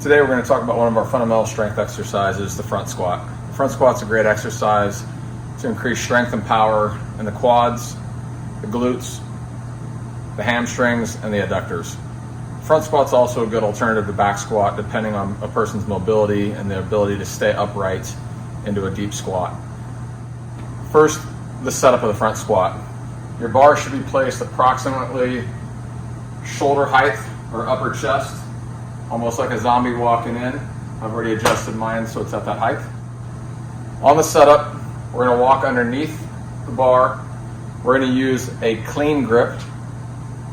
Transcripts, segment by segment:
Today we're going to talk about one of our fundamental strength exercises, the front squat. The front squat's a great exercise to increase strength and power in the quads, the glutes, the hamstrings, and the adductors. Front squat's also a good alternative to back squat depending on a person's mobility and their ability to stay upright into a deep squat. First, the setup of the front squat. Your bar should be placed approximately shoulder height or upper chest, almost like a zombie walking in. I've already adjusted mine so it's at that height. On the setup, we're going to walk underneath the bar. We're going to use a clean grip.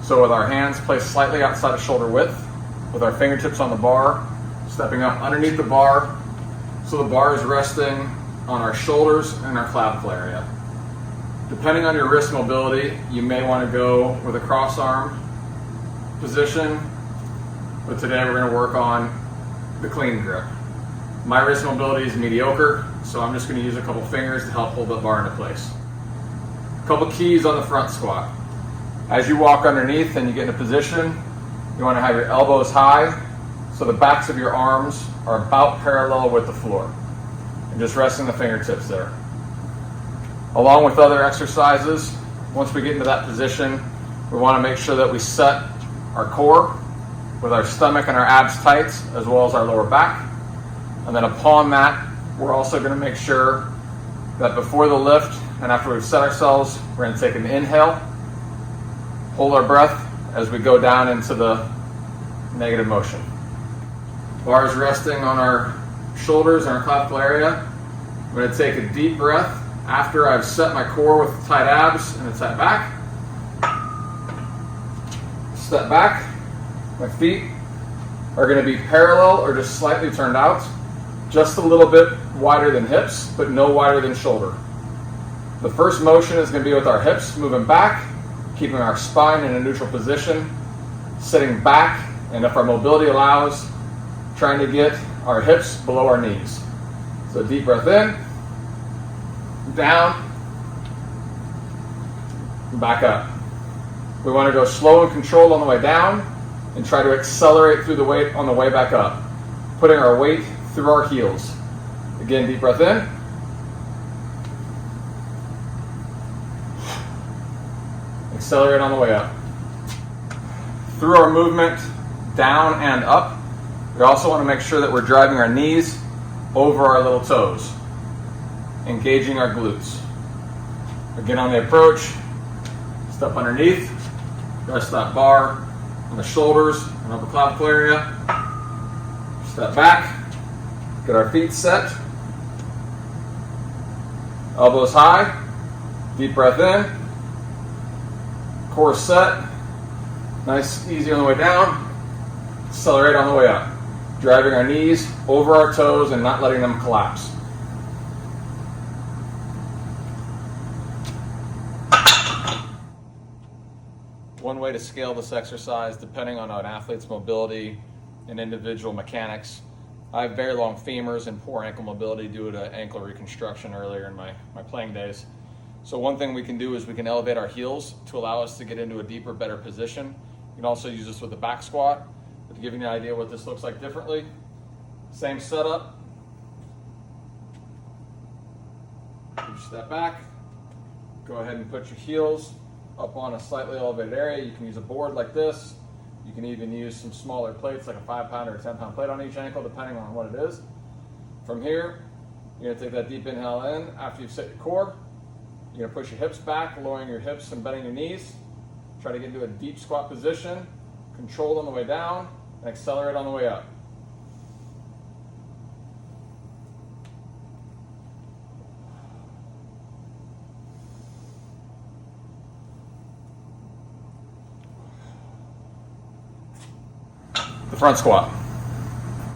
So with our hands placed slightly outside of shoulder width, with our fingertips on the bar, stepping up underneath the bar, so the bar is resting on our shoulders and our clavicle area. Depending on your wrist mobility, you may want to go with a cross arm position, but today we're going to work on the clean grip. My wrist mobility is mediocre, so I'm just going to use a couple fingers to help hold the bar into place. A couple keys on the front squat. As you walk underneath and you get in a position, you want to have your elbows high so the backs of your arms are about parallel with the floor, and just resting the fingertips there. Along with other exercises, once we get into that position, we want to make sure that we set our core with our stomach and our abs tight, as well as our lower back. And then upon that, we're also going to make sure that before the lift and after we've set ourselves, we're going to take an inhale, hold our breath as we go down into the negative motion. Bars resting on our shoulders and our clavicle area. I'm going to take a deep breath after I've set my core with tight abs and a tight back. Step back. My feet are going to be parallel or just slightly turned out, just a little bit wider than hips, but no wider than shoulder. The first motion is going to be with our hips moving back, keeping our spine in a neutral position, sitting back, and if our mobility allows, trying to get our hips below our knees. So deep breath in, down, and back up. We want to go slow and controlled on the way down, and try to accelerate through the weight on the way back up, putting our weight through our heels. Again, deep breath in. Accelerate on the way up. Through our movement down and up, we also want to make sure that we're driving our knees over our little toes, engaging our glutes. Again, on the approach, step underneath, rest that bar on the shoulders and upper clavicle area. Step back, get our feet set, elbows high, deep breath in, core set, nice, easy on the way down, accelerate on the way up, driving our knees over our toes and not letting them collapse. One way to scale this exercise, depending on an athlete's mobility and individual mechanics. I have very long femurs and poor ankle mobility due to ankle reconstruction earlier in my playing days. So one thing we can do is we can elevate our heels to allow us to get into a deeper, better position. You can also use this with the back squat. But to give you an idea what this looks like differently, same setup. You step back, go ahead and put your heels up on a slightly elevated area. You can use a board like this. You can even use some smaller plates like a 5-pound or a 10-pound plate on each ankle, depending on what it is. From here, you're going to take that deep inhale in. After you've set your core, you're going to push your hips back, lowering your hips and bending your knees. Try to get into a deep squat position, controlled on the way down, and accelerate on the way up. The front squat.